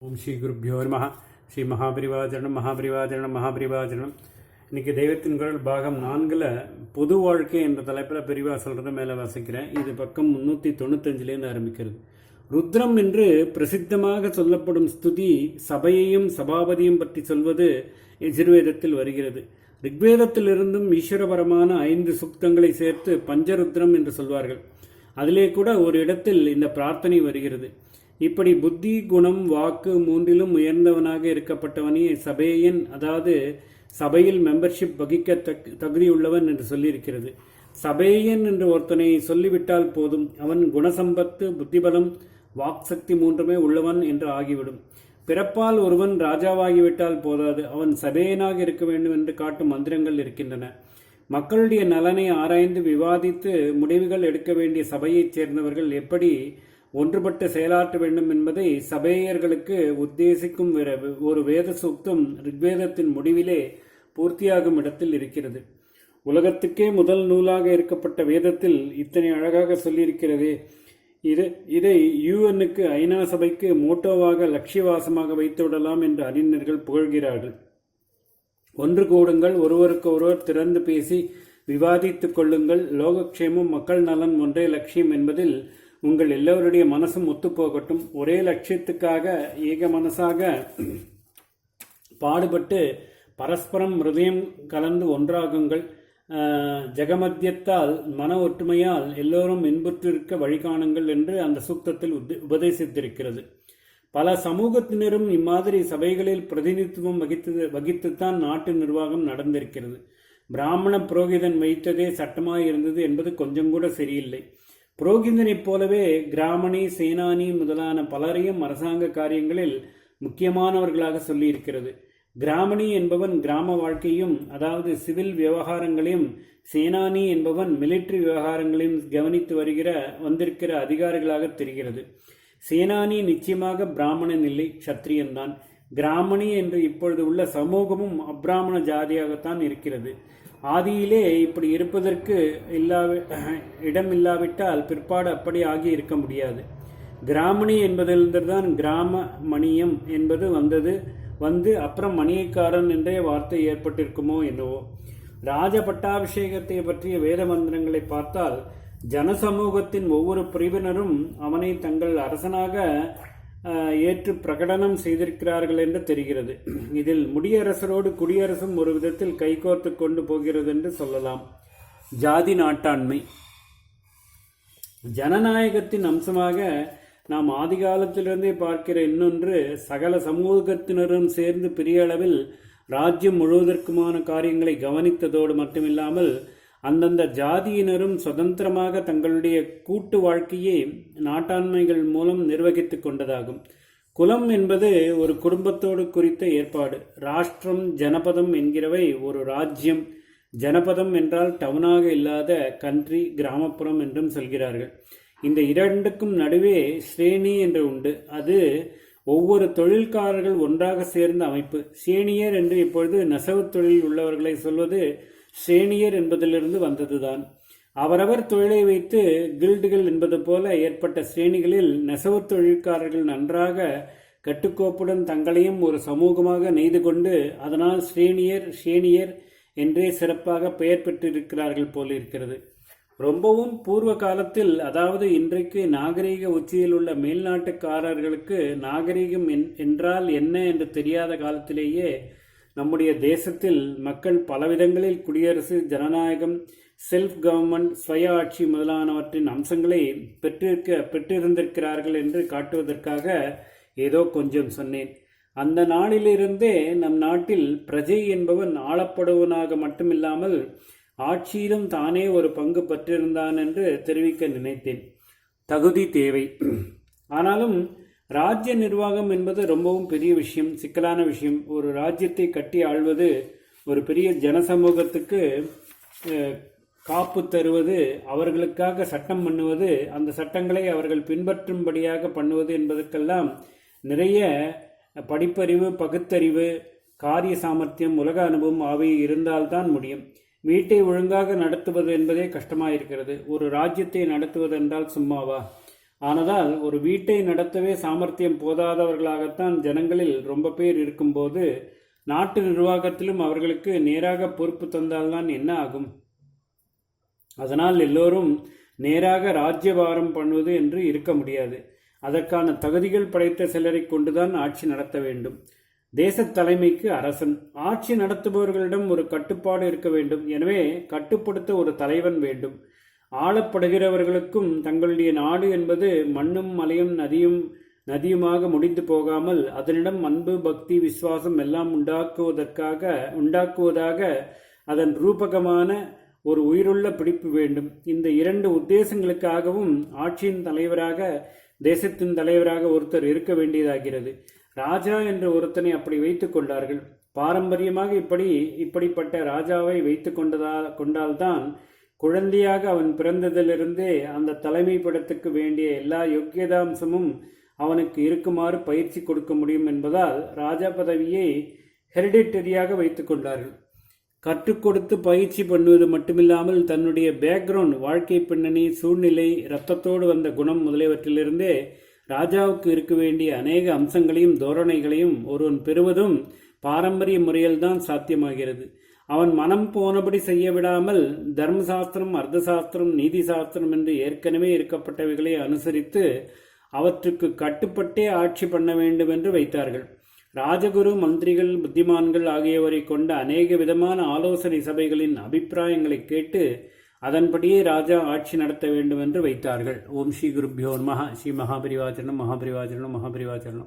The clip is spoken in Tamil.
ஓம் ஸ்ரீ குருப்பியோ நமஹ. ஸ்ரீ மகாபரிவாஜனம் மகாபரிவாஜனம் மகாபரிவாஜனம். இன்னைக்கு தெய்வத்தின் குரல் பாகம் 4ல் பொது வாழ்க்கை என்ற தலைப்பில் பெரிவா சொல்கிறத மேலே வாசிக்கிறேன். இது பக்கம் 395லேருந்து ஆரம்பிக்கிறது. ருத்ரம் என்று பிரசித்தமாக சொல்லப்படும் ஸ்துதி சபையையும் சபாபதியும் பற்றி சொல்வது எஜுர்வேதத்தில் வருகிறது. ரிக்வேதத்திலிருந்தும் ஈஸ்வரபரமான 5 சுக்தங்களை சேர்த்து பஞ்சருத்ரம் என்று சொல்வார்கள். அதிலே கூட ஒரு இடத்தில் இந்த பிரார்த்தனை வருகிறது. இப்படி புத்தி குணம் வாக்கு மூன்றிலும் உயர்ந்தவனாக இருக்கப்பட்டவனே சபையன், அதாவது சபையில் மெம்பர்ஷிப் வகிக்க தகுதியுள்ளவன் என்று சொல்லியிருக்கிறது. சபையன் என்று ஒருத்தனை சொல்லிவிட்டால் போதும், அவன் குணசம்பத்து புத்திபலம் வாக்சக்தி மூன்றுமே உள்ளவன் என்று ஆகிவிடும். பிறப்பால் ஒருவன் ராஜாவாகிவிட்டால் போதாது, அவன் சபையனாக இருக்க வேண்டும் என்று காட்டும் மந்திரங்கள் இருக்கின்றன. மக்களுடைய நலனை ஆராய்ந்து விவாதித்து முடிவுகள் எடுக்க வேண்டிய சபையைச் சேர்ந்தவர்கள் எப்படி ஒன்றுபட்டு செயலாற்ற வேண்டும் என்பதை சபையர்களுக்கு உத்தேசிக்கும் ஒரு வேத சூக்தம் ரிக்வேதத்தின் முடிவிலே பூர்த்தியாகும் இடத்தில் இருக்கிறது. உலகத்துக்கே முதல் நூலாக இருக்கப்பட்ட வேதத்தில் இத்தனை அழகாக சொல்லியிருக்கிறதே. இதை யுஎன்னுக்கு ஐநா சபைக்கு மோட்டோவாக லட்சியவாசமாக வைத்து விடலாம் என்று அறிஞர்கள் புகழ்கிறார்கள். ஒன்று கூடுங்கள், ஒருவருக்கு ஒருவர் திறந்து பேசி விவாதித்துக் கொள்ளுங்கள், லோகக்ஷேமம் மக்கள் நலன் ஒன்றே லட்சியம் என்பதில் உங்கள் எல்லோருடைய மனசும் ஒத்துப்போகட்டும். ஒரே லட்சியத்துக்காக ஏக மனசாக பாடுபட்டு பரஸ்பரம் ஹிருதயம் கலந்து ஒன்றாகுங்கள். ஜெகமத்தியத்தால் மன ஒற்றுமையால் எல்லோரும் இன்புற்றிருக்க வழிகாணுங்கள் என்று அந்த சூக்தத்தில் உபதேசித்திருக்கிறது. பல சமூகத்தினரும் இம்மாதிரி சபைகளில் பிரதிநிதித்துவம் வகித்துத்தான் நாட்டு நிர்வாகம் நடந்திருக்கிறது. பிராமண புரோகிதன் வைத்ததே சட்டமாயிருந்தது என்பது கொஞ்சம் கூட சரியில்லை. புரோகிதனைப் போலவே கிராமணி சேனானி முதலான பலரையும் அரசாங்க காரியங்களில் முக்கியமானவர்களாக சொல்லியிருக்கிறது. கிராமணி என்பவன் கிராம வாழ்க்கையும், அதாவது சிவில் விவகாரங்களையும், சேனானி என்பவன் மிலிட்டரி விவகாரங்களையும் கவனித்து வந்திருக்கிற அதிகாரிகளாக தெரிகிறது. சேனானி நிச்சயமாக பிராமணன் இல்லை, க்ஷத்ரியன்தான். கிராமணி என்று இப்பொழுது உள்ள சமூகமும் அப்பிராமண ஜாதியாகத்தான் இருக்கிறது. ஆதியிலே இப்படி இருப்பதற்கு இடம் இல்லாவிட்டால் பிற்பாடு அப்படி ஆகி இருக்க முடியாது. கிராமணி என்பதிலிருந்துதான் கிராம மணியம் என்பது வந்து அப்புறம் மணியக்காரன் என்றே வார்த்தை ஏற்பட்டிருக்குமோ என்னவோ. ராஜ பட்டாபிஷேகத்தை பற்றிய வேத மந்திரங்களை பார்த்தால் ஜனசமூகத்தின் ஒவ்வொரு பிரிவினரும் அவனை தங்கள் அரசனாக ஏற்று பிரகடனம் செய்திருக்கிறார்கள் என்று தெரிகிறது. இதில் முடியரசரோடு குடியரசும் ஒரு விதத்தில் கைகோர்த்து கொண்டு போகிறது என்று சொல்லலாம். ஜாதி நாட்டாண்மை ஜனநாயகத்தின் அம்சமாக நாம் ஆதிகாலத்திலிருந்தே பார்க்கிற இன்னொன்று, சகல சமூகத்தினரும் சேர்ந்து பெரிய அளவில் ராஜ்யம் முழுவதற்குமான காரியங்களை கவனித்ததோடு மட்டுமில்லாமல் அந்தந்த ஜாதியினரும் சுதந்திரமாக தங்களுடைய கூட்டு வாழ்க்கையை நாட்டாண்மைகள் மூலம் நிர்வகித்துக் கொண்டதாகும். குலம் என்பது ஒரு குடும்பத்தோடு குறித்த ஏற்பாடு. ராஷ்டிரம் ஜனபதம் என்கிறவை ஒரு ராஜ்யம். ஜனபதம் என்றால் டவுனாக இல்லாத கண்ட்ரி, கிராமப்புறம் என்றும் சொல்கிறார்கள். இந்த இரண்டுக்கும் நடுவே ஸ்ரேணி என்று உண்டு. அது ஒவ்வொரு தொழில்காரர்கள் ஒன்றாக சேர்ந்த அமைப்பு. சேனியர் என்று இப்பொழுது நெசவு தொழில் உள்ளவர்களை சொல்வது சேனியர் என்பதிலிருந்து வந்ததுதான். அவரவர் தொழிலை வைத்து கில்டுகள் என்பது போல ஏற்பட்ட ஸ்ரேணிகளில் நெசவு தொழிற்காரர்கள் நன்றாக கட்டுக்கோப்புடன் தங்களையும் ஒரு சமூகமாக நெய்து கொண்டு அதனால் சேனியர் என்றே சிறப்பாக பெயர் பெற்றிருக்கிறார்கள் போலிருக்கிறது. ரொம்பவும் பூர்வ காலத்தில், அதாவது இன்றைக்கு நாகரீக உச்சியில் உள்ள மேல்நாட்டுக்காரர்களுக்கு நாகரீகம் என்றால் என்ன என்று தெரியாத காலத்திலேயே நம்முடைய தேசத்தில் மக்கள் பலவிதங்களில் குடியரசு, ஜனநாயகம், செல்ஃப் கவர்மெண்ட், சுய ஆட்சி முதலானவற்றின் அம்சங்களை பெற்றிருந்திருக்கிறார்கள் என்று காட்டுவதற்காக ஏதோ கொஞ்சம் சொன்னேன். அந்த நாளிலிருந்தே நம் நாட்டில் பிரஜை என்பவன் ஆளப்படுவனாக மட்டுமில்லாமல் ஆட்சியிலும் தானே ஒரு பங்கு பெற்றிருந்தான் என்று தெரிவிக்க நினைத்தேன். தகுதி தேவை. ஆனாலும் ராஜ்ய நிர்வாகம் என்பது ரொம்பவும் பெரிய விஷயம், சிக்கலான விஷயம். ஒரு ராஜ்யத்தை கட்டி ஆள்வது, ஒரு பெரிய ஜனசமூகத்துக்கு காப்பு தருவது, அவர்களுக்காக சட்டம் பண்ணுவது, அந்த சட்டங்களை அவர்கள் பின்பற்றும்படியாக பண்ணுவது என்பதற்கெல்லாம் நிறைய படிப்பறிவு, பகுத்தறிவு, காரிய சாமர்த்தியம், உலக அனுபவம் ஆகிய இருந்தால்தான் முடியும். வீட்டை ஒழுங்காக நடத்துவது என்பதே கஷ்டமாயிருக்கிறது. ஒரு ராஜ்யத்தை நடத்துவதென்றால் சும்மாவா? ஆனதால் ஒரு வீட்டை நடத்தவே சாமர்த்தியம் போதாதவர்களாகத்தான் ஜனங்களில் ரொம்ப பேர் இருக்கும்போது நாட்டு நிர்வாகத்திலும் அவர்களுக்கு நேராக பொறுப்பு தந்தால்தான் என்ன ஆகும்? அதனால் எல்லோரும் நேராக ராஜ்யபாரம் பண்ணுவது என்று இருக்க முடியாது. அதற்கான தகுதிகள் படைத்த சிலரை கொண்டுதான் ஆட்சி நடத்த வேண்டும். தேசத் தலைமைக்கு அரசன், ஆட்சி நடத்துபவர்களிடம் ஒரு கட்டுப்பாடு இருக்க வேண்டும். எனவே கட்டுப்படுத்த ஒரு தலைவன் வேண்டும். ஆளப்படுகிறவர்களுக்கும் தங்களுடைய நாடு என்பது மண்ணும் மலையும் நதியுமாக முடிந்து போகாமல் அதனிடம் அன்பு, பக்தி, விசுவாசம் எல்லாம் உண்டாக்குவதாக அதன் ரூபகமான ஒரு உயிருள்ள பிடிப்பு வேண்டும். இந்த இரண்டு உத்தேசங்களுக்காகவும் ஆட்சியின் தலைவராக, தேசத்தின் தலைவராக ஒருத்தர் இருக்க வேண்டியதாகிறது. ராஜா என்ற ஒருத்தனை அப்படி வைத்துக் கொண்டார்கள். பாரம்பரியமாக இப்படிப்பட்ட ராஜாவை வைத்து கொண்டால்தான் குழந்தையாக அவன் பிறந்ததிலிருந்தே அந்த தலைமை படத்துக்கு வேண்டிய எல்லா யோக்கியதாம்சமும் அவனுக்கு இருக்குமாறு பயிற்சி கொடுக்க முடியும் என்பதால் ராஜா பதவியை ஹெரிடிட்டரியாக வைத்து கொண்டார்கள். கற்றுக் கொடுத்து பயிற்சி பண்ணுவது மட்டுமில்லாமல் தன்னுடைய பேக்ரவுண்ட், வாழ்க்கை பின்னணி, சூழ்நிலை, இரத்தத்தோடு வந்த குணம் முதலியவற்றிலிருந்தே ராஜாவுக்கு இருக்க வேண்டிய அநேக அம்சங்களையும் தோரணைகளையும் ஒருவன் பெறுவதும் பாரம்பரிய முறையில்தான் சாத்தியமாகிறது. அவன் மனம் போனபடி செய்ய விடாமல் தர்மசாஸ்திரம், அர்த்தசாஸ்திரம், நீதி சாஸ்திரம் என்று ஏற்கனவே இருக்கப்பட்டவைகளை அனுசரித்து அவற்றுக்கு கட்டுப்பட்டே ஆட்சி பண்ண வேண்டும் என்று வைத்தார்கள். ராஜகுரு, மந்திரிகள், புத்திமான்கள் ஆகியோரை கொண்ட அநேக விதமான ஆலோசனை சபைகளின் அபிப்பிராயங்களை கேட்டு அதன்படியே ராஜா ஆட்சி நடத்த வேண்டும் என்று வைத்தார்கள். ஓம் ஸ்ரீ குருப்யோ நமஹ. ஸ்ரீ மகாபரிவாச்சரணம், மகாபரிவாச்சரணம், மகாபரிவாச்சரணம்.